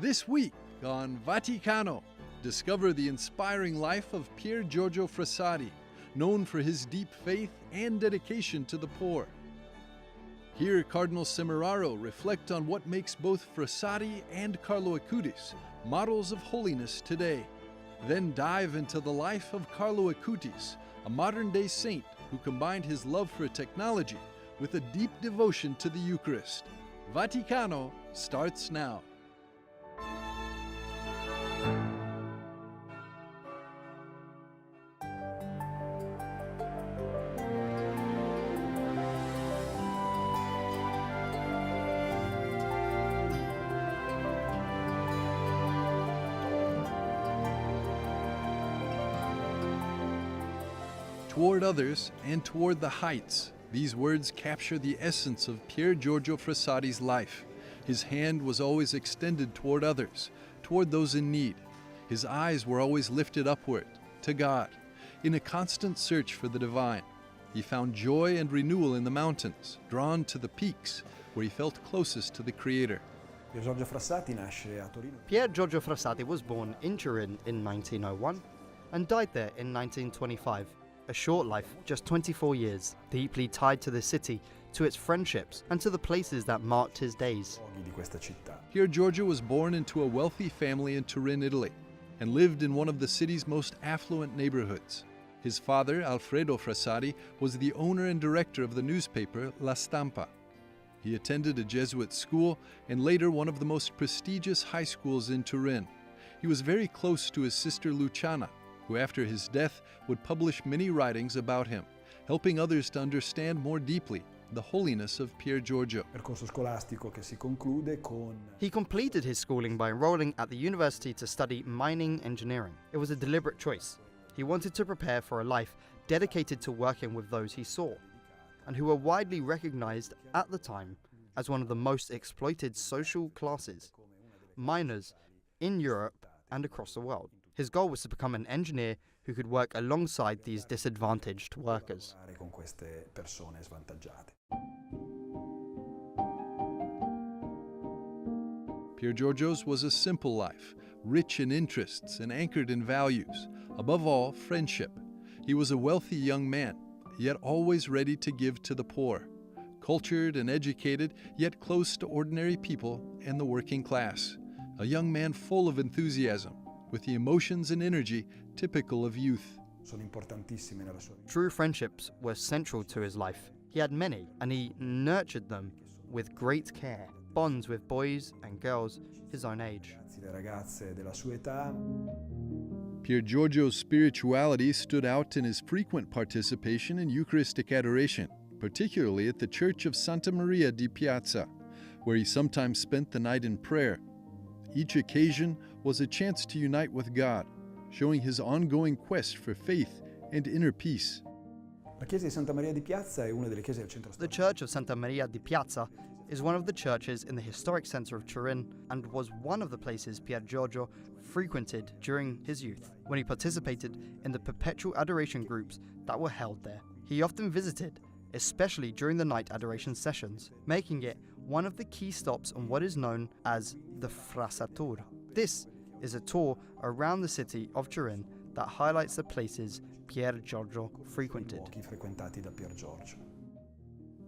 This week on Vaticano, discover the inspiring life of Pier Giorgio Frassati, known for his deep faith and dedication to the poor. Hear Cardinal Semeraro reflect on what makes both Frassati and Carlo Acutis models of holiness today. Then dive into the life of Carlo Acutis, a modern-day saint who combined his love for technology with a deep devotion to the Eucharist. Vaticano starts now. Toward others and toward the heights. These words capture the essence of Pier Giorgio Frassati's life. His hand was always extended toward others, toward those in need. His eyes were always lifted upward, to God. In a constant search for the divine, he found joy and renewal in the mountains, drawn to the peaks, where he felt closest to the Creator. Pier Giorgio Frassati nasce a Torino. Pier Giorgio Frassati was born in Turin in 1901 and died there in 1925. A short life, just 24 years, deeply tied to the city, to its friendships, and to the places that marked his days. Pier Giorgio was born into a wealthy family in Turin, Italy, and lived in one of the city's most affluent neighborhoods. His father, Alfredo Frassati, was the owner and director of the newspaper La Stampa. He attended a Jesuit school and later one of the most prestigious high schools in Turin. He was very close to his sister Luciana, who after his death would publish many writings about him, helping others to understand more deeply the holiness of Pier Giorgio. He completed his schooling by enrolling at the university to study mining engineering. It was a deliberate choice. He wanted to prepare for a life dedicated to working with those he saw, and who were widely recognized at the time as one of the most exploited social classes, miners in Europe and across the world. His goal was to become an engineer who could work alongside these disadvantaged workers. Pier Giorgio's was a simple life, rich in interests and anchored in values, above all, friendship. He was a wealthy young man, yet always ready to give to the poor, cultured and educated, yet close to ordinary people and the working class. A young man full of enthusiasm, with the emotions and energy typical of youth. True friendships were central to his life. He had many, and he nurtured them with great care. Bonds with boys and girls his own age. Pier Giorgio's spirituality stood out in his frequent participation in Eucharistic adoration, particularly at the Church of Santa Maria di Piazza, where he sometimes spent the night in prayer. Each occasion was a chance to unite with God, showing his ongoing quest for faith and inner peace. The Church of Santa Maria di Piazza is one of the churches in the historic center of Turin and was one of the places Pier Giorgio frequented during his youth, when he participated in the perpetual adoration groups that were held there. He often visited, especially during the night adoration sessions, making it one of the key stops on what is known as the Frassatur. This is a tour around the city of Turin that highlights the places Pier Giorgio frequented.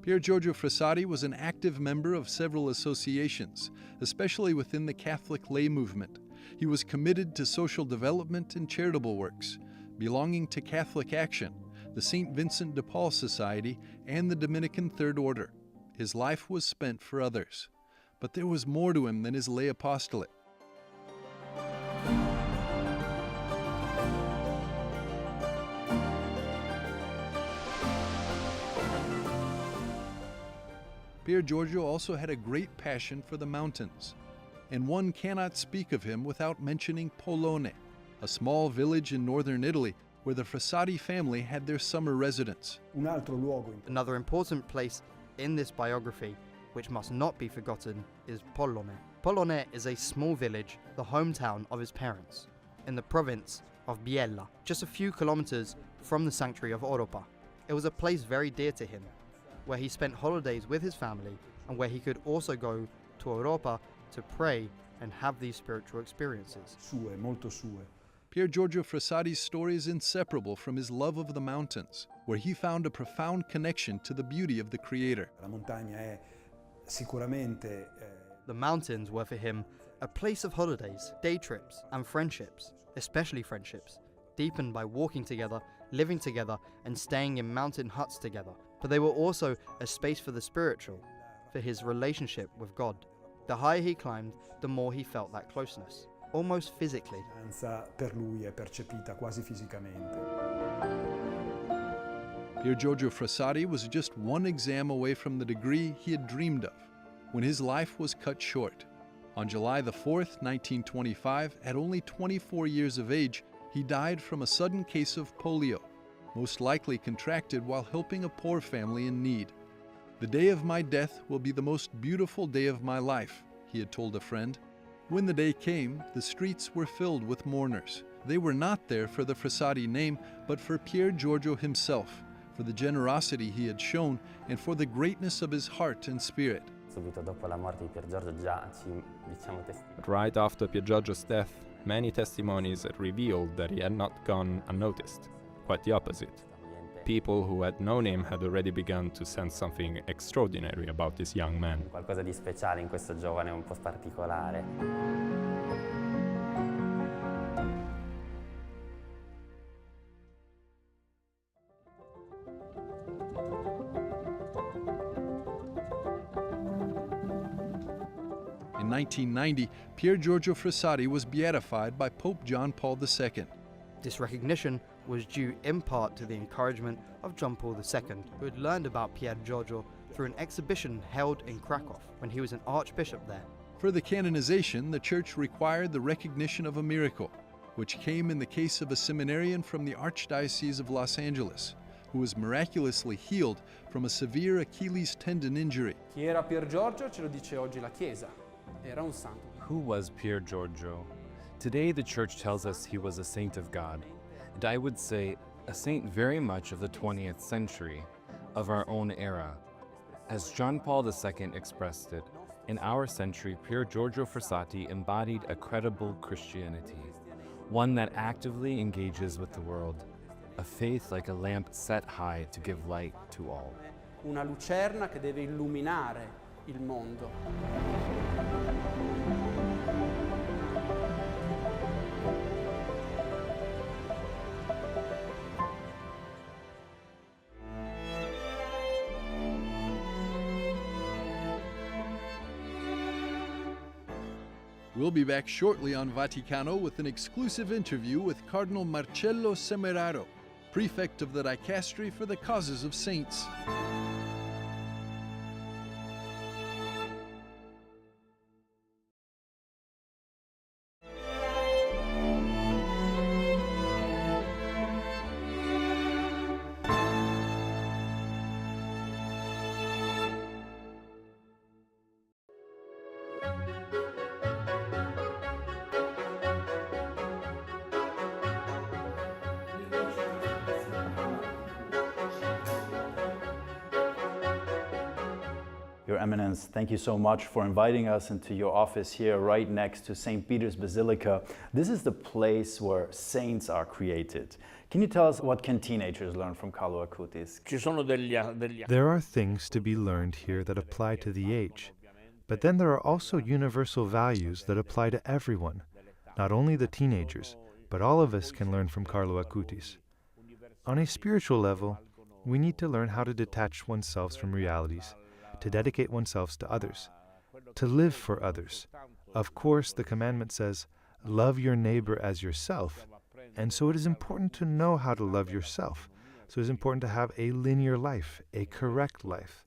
Pier Giorgio Frassati was an active member of several associations, especially within the Catholic lay movement. He was committed to social development and charitable works, belonging to Catholic Action, the St. Vincent de Paul Society, and the Dominican Third Order. His life was spent for others, but there was more to him than his lay apostolate. Pier Giorgio also had a great passion for the mountains, and one cannot speak of him without mentioning Pollone, a small village in northern Italy where the Frassati family had their summer residence. Another important place in this biography, which must not be forgotten, is Pollone. Pollone is a small village, the hometown of his parents, in the province of Biella, just a few kilometers from the sanctuary of Oropa. It was a place very dear to him, where he spent holidays with his family and where he could also go to Oropa to pray and have these spiritual experiences. Sue, molto sue. Pier Giorgio Frassati's story is inseparable from his love of the mountains, where he found a profound connection to the beauty of the Creator. La montagna è sicuramente The mountains were for him a place of holidays, day trips, and friendships, especially friendships, deepened by walking together, living together, and staying in mountain huts together. But they were also a space for the spiritual, for his relationship with God. The higher he climbed, the more he felt that closeness, almost physically. per lui è percepita quasi fisicamente. Pier Giorgio Frassati was just one exam away from the degree he had dreamed of, when his life was cut short. On July the 4th, 1925, at only 24 years of age, he died from a sudden case of polio, most likely contracted while helping a poor family in need. "The day of my death will be the most beautiful day of my life," he had told a friend. When the day came, the streets were filled with mourners. They were not there for the Frassati name, but for Pier Giorgio himself, for the generosity he had shown, and for the greatness of his heart and spirit. But right after Pier Giorgio's death, many testimonies had revealed that he had not gone unnoticed. Quite the opposite. People who had known him had already begun to sense something extraordinary about this young man. Qualcosa di speciale in questo giovane un po' particolare. In 1990, Pier Giorgio Frassati was beatified by Pope John Paul II. This recognition was due in part to the encouragement of John Paul II, who had learned about Pier Giorgio through an exhibition held in Krakow when he was an archbishop there. For the canonization, the Church required the recognition of a miracle, which came in the case of a seminarian from the Archdiocese of Los Angeles, who was miraculously healed from a severe Achilles tendon injury. Chi era Pier Giorgio ce lo dice oggi la Chiesa. Era un santo. Who was Pier Giorgio? Today the Church tells us he was a saint of God, and I would say a saint very much of the 20th century, of our own era. As John Paul II expressed it, in our century, Pier Giorgio Frassati embodied a credible Christianity, one that actively engages with the world, a faith like a lamp set high to give light to all. Una lucerna che deve illuminare il mondo. We'll be back shortly on Vaticano with an exclusive interview with Cardinal Marcello Semeraro, prefect of the Dicastery for the Causes of Saints. Your Eminence, thank you so much for inviting us into your office here right next to St. Peter's Basilica. This is the place where saints are created. Can you tell us what can teenagers learn from Carlo Acutis? There are things to be learned here that apply to the age, but then there are also universal values that apply to everyone. Not only the teenagers, but all of us can learn from Carlo Acutis. On a spiritual level, we need to learn how to detach oneself from realities, to dedicate oneself to others, to live for others. Of course, the commandment says, love your neighbor as yourself, and so it is important to know how to love yourself. So it is important to have a linear life, a correct life.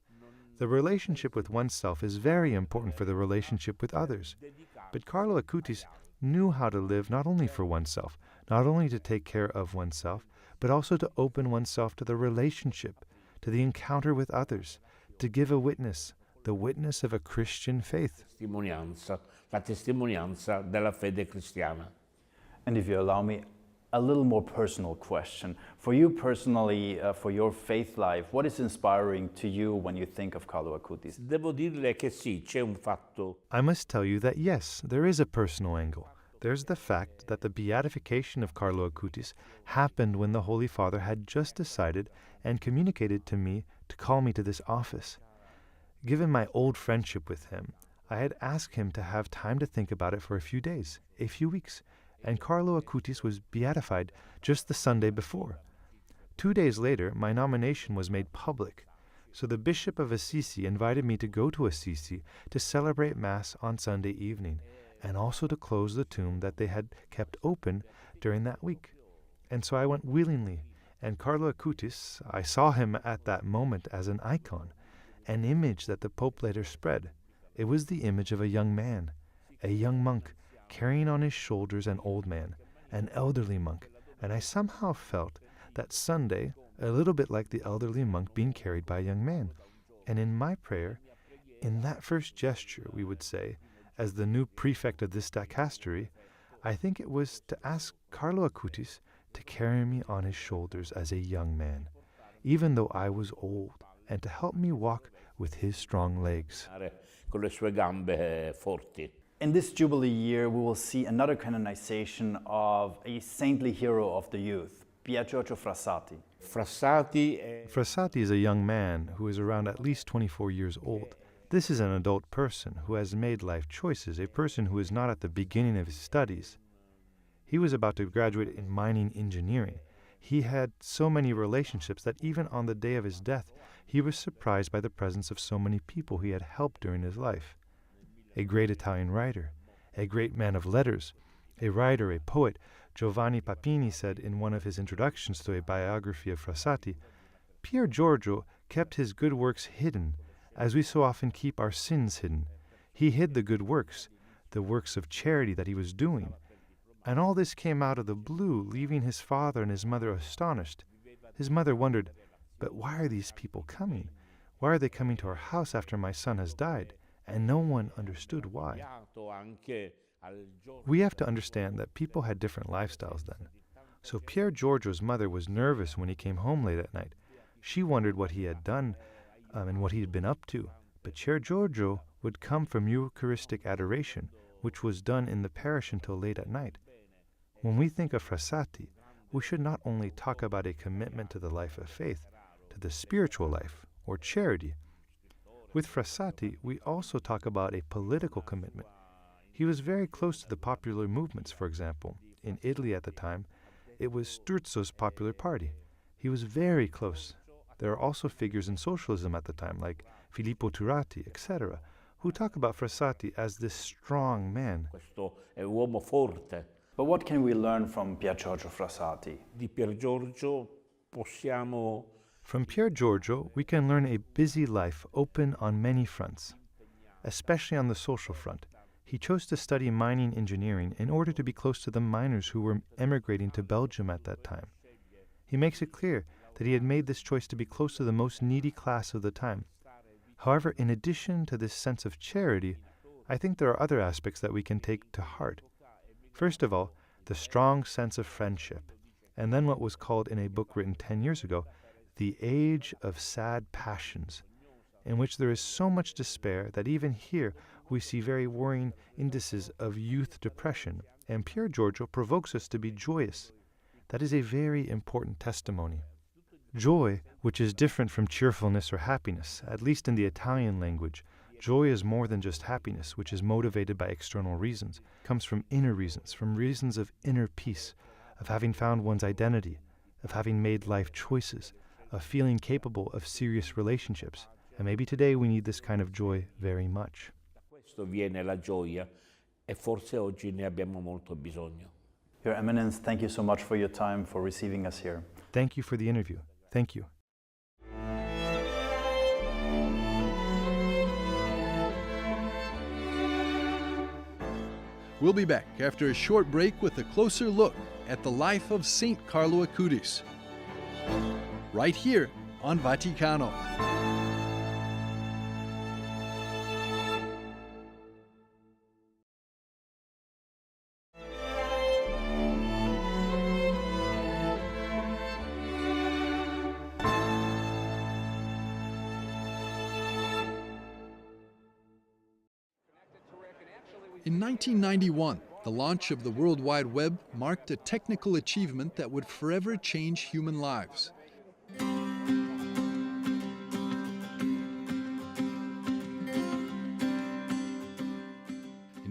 The relationship with oneself is very important for the relationship with others. But Carlo Acutis knew how to live not only for oneself, not only to take care of oneself, but also to open oneself to the relationship, to the encounter with others, to give a witness, the witness of a Christian faith. La testimonianza della fede cristiana. And if you allow me, a little more personal question. For you personally, for your faith life, what is inspiring to you when you think of Carlo Acutis? Devo dirle che sì, c'è un fatto. I must tell you that yes, there is a personal angle. There's the fact that the beatification of Carlo Acutis happened when the Holy Father had just decided and communicated to me to call me to this office. Given my old friendship with him, I had asked him to have time to think about it for a few days, a few weeks, and Carlo Acutis was beatified just the Sunday before. 2 days later, my nomination was made public, so the Bishop of Assisi invited me to go to Assisi to celebrate Mass on Sunday evening, and also to close the tomb that they had kept open during that week. And so I went willingly, and Carlo Acutis, I saw him at that moment as an icon, an image that the Pope later spread. It was the image of a young man, a young monk, carrying on his shoulders an old man, an elderly monk, and I somehow felt that Sunday a little bit like the elderly monk being carried by a young man. And in my prayer, in that first gesture, we would say, as the new prefect of this dicastery, I think it was to ask Carlo Acutis to carry me on his shoulders as a young man, even though I was old, and to help me walk with his strong legs. Con le sue gambe forti. In this Jubilee year, we will see another canonization of a saintly hero of the youth, Pier Giorgio Frassati. Frassati is a young man who is around at least 24 years old. This is an adult person who has made life choices, a person who is not at the beginning of his studies. He was about to graduate in mining engineering. He had so many relationships that even on the day of his death, he was surprised by the presence of so many people he had helped during his life. A great Italian writer, a great man of letters, a writer, a poet, Giovanni Papini said in one of his introductions to a biography of Frassati, Pier Giorgio kept his good works hidden, as we so often keep our sins hidden. He hid the good works, the works of charity that he was doing. And all this came out of the blue, leaving his father and his mother astonished. His mother wondered, but why are these people coming? Why are they coming to our house after my son has died? And no one understood why. We have to understand that people had different lifestyles then. So Pier Giorgio's mother was nervous when he came home late at night. She wondered what he had done and what he had been up to. But Pier Giorgio would come from Eucharistic adoration, which was done in the parish until late at night. When we think of Frassati, we should not only talk about a commitment to the life of faith, to the spiritual life, or charity. With Frassati, we also talk about a political commitment. He was very close to the popular movements, for example. In Italy at the time, it was Sturzo's popular party. He was very close. There are also figures in socialism at the time, like Filippo Turati, etc., who talk about Frassati as this strong man. Questo è uomo forte. But what can we learn from Pier Giorgio Frassati? Di Pier Giorgio possiamo. From Pier Giorgio, we can learn a busy life open on many fronts, especially on the social front. He chose to study mining engineering in order to be close to the miners who were emigrating to Belgium at that time. He makes it clear that he had made this choice to be close to the most needy class of the time. However, in addition to this sense of charity, I think there are other aspects that we can take to heart. First of all, the strong sense of friendship, and then what was called in a book written 10 years ago, the age of sad passions, in which there is so much despair that even here we see very worrying indices of youth depression, and Pier Giorgio provokes us to be joyous. That is a very important testimony. Joy, which is different from cheerfulness or happiness, at least in the Italian language, joy is more than just happiness, which is motivated by external reasons. It comes from inner reasons, from reasons of inner peace, of having found one's identity, of having made life choices, of feeling capable of serious relationships. And maybe today we need this kind of joy very much. Da questo viene la gioia e forse oggi ne abbiamo molto bisogno. Your Eminence, thank you so much for your time, for receiving us here. Thank you for the interview. Thank you. We'll be back after a short break with a closer look at the life of Saint Carlo Acutis, right here on Vaticano. In 1991, the launch of the World Wide Web marked a technical achievement that would forever change human lives. In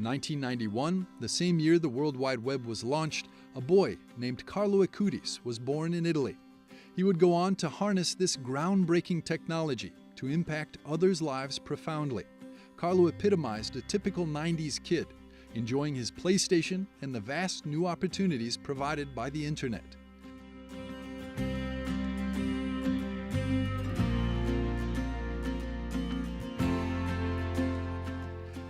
1991, the same year the World Wide Web was launched, a boy named Carlo Acutis was born in Italy. He would go on to harness this groundbreaking technology to impact others' lives profoundly. Carlo epitomized a typical 90s kid, enjoying his PlayStation and the vast new opportunities provided by the internet.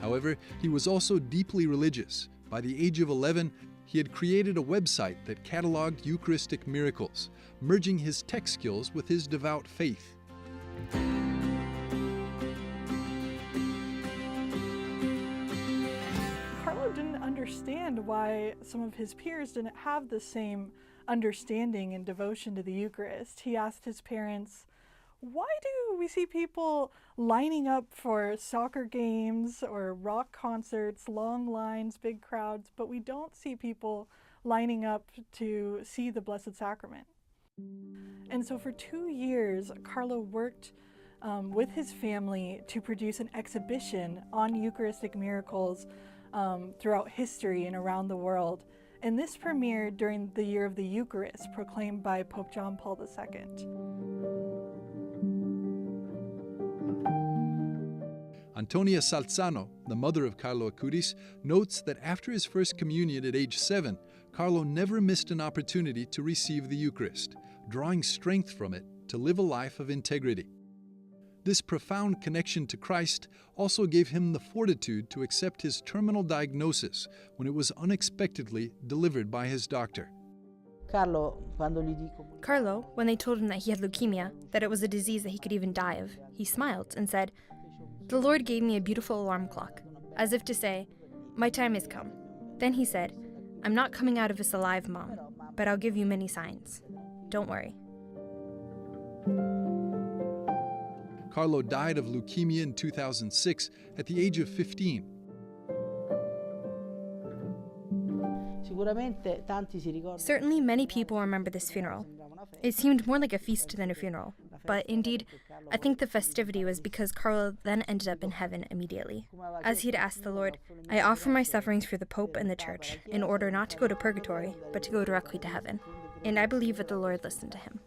However, he was also deeply religious. By the age of 11, he had created a website that cataloged Eucharistic miracles, merging his tech skills with his devout faith. Carlo didn't understand why some of his peers didn't have the same understanding and devotion to the Eucharist. He asked his parents, why do we see people lining up for soccer games or rock concerts, long lines, big crowds, but we don't see people lining up to see the Blessed Sacrament? And so for 2 years, Carlo worked with his family to produce an exhibition on Eucharistic miracles throughout history and around the world. And this premiered during the Year of the Eucharist, proclaimed by Pope John Paul II. Antonia Salzano, the mother of Carlo Acutis, notes that after his first communion at age 7, Carlo never missed an opportunity to receive the Eucharist, drawing strength from it to live a life of integrity. This profound connection to Christ also gave him the fortitude to accept his terminal diagnosis when it was unexpectedly delivered by his doctor. Carlo, when they told him that he had leukemia, that it was a disease that he could even die of, he smiled and said, "The Lord gave me a beautiful alarm clock," as if to say, "My time has come." Then he said, "I'm not coming out of this alive, Mom, but I'll give you many signs. Don't worry." Carlo died of leukemia in 2006 at the age of 15. Certainly many people remember this funeral. It seemed more like a feast than a funeral, but indeed, I think the festivity was because Carlo then ended up in heaven immediately. As he'd asked the Lord, "I offer my sufferings for the Pope and the Church, in order not to go to purgatory, but to go directly to heaven." And I believe that the Lord listened to him.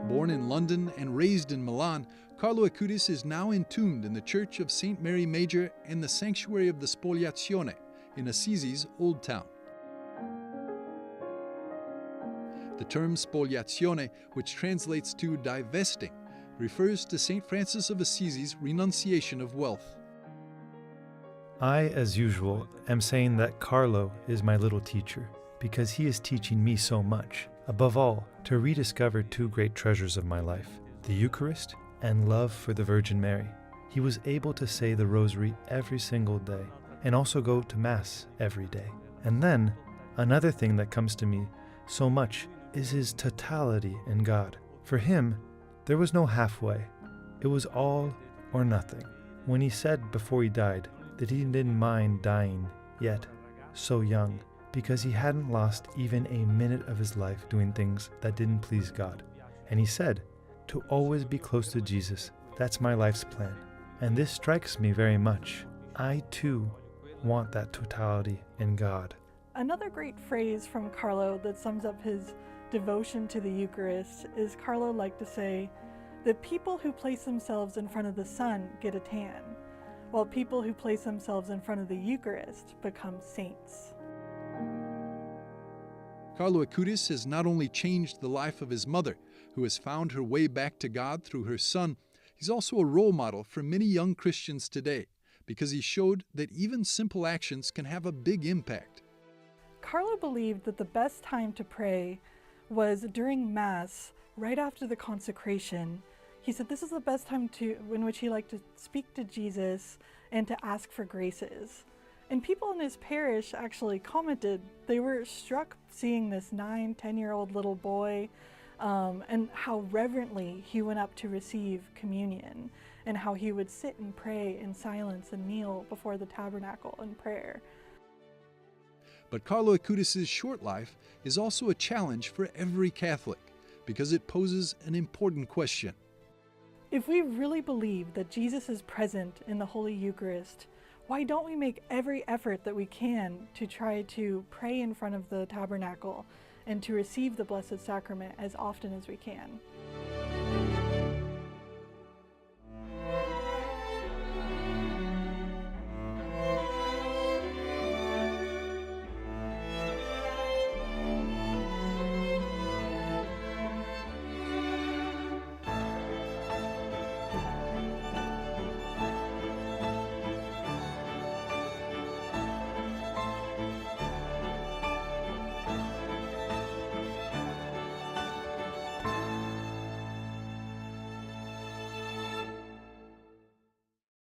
Born in London and raised in Milan, Carlo Acutis is now entombed in the Church of St. Mary Major and the Sanctuary of the Spoliazione in Assisi's Old Town. The term spoliazione, which translates to divesting, refers to St. Francis of Assisi's renunciation of wealth. I, as usual, am saying that Carlo is my little teacher, because he is teaching me so much, above all, to rediscover 2 great treasures of my life, the Eucharist and love for the Virgin Mary. He was able to say the Rosary every single day, and also go to Mass every day. And then, another thing that comes to me so much is his totality in God. For him, there was no halfway. It was all or nothing. When he said before he died that he didn't mind dying yet, so young, because he hadn't lost even a minute of his life doing things that didn't please God. And he said, to always be close to Jesus, that's my life's plan. And this strikes me very much. I too want that totality in God. Another great phrase from Carlo that sums up his devotion to the Eucharist is Carlo liked to say, "The people who place themselves in front of the sun get a tan, while people who place themselves in front of the Eucharist become saints." Carlo Acutis has not only changed the life of his mother, who has found her way back to God through her son, he's also a role model for many young Christians today, because he showed that even simple actions can have a big impact. Carlo believed that the best time to pray was during Mass, right after the consecration. He said this is the best time in which he liked to speak to Jesus and to ask for graces. And people in his parish actually commented they were struck seeing this 9, 10-year-old little boy and how reverently he went up to receive communion. and how he would sit and pray in silence and kneel before the tabernacle in prayer. But Carlo Acutis' short life is also a challenge for every Catholic because it poses an important question. If we really believe that Jesus is present in the Holy Eucharist, why don't we make every effort that we can to try to pray in front of the tabernacle and to receive the Blessed Sacrament as often as we can?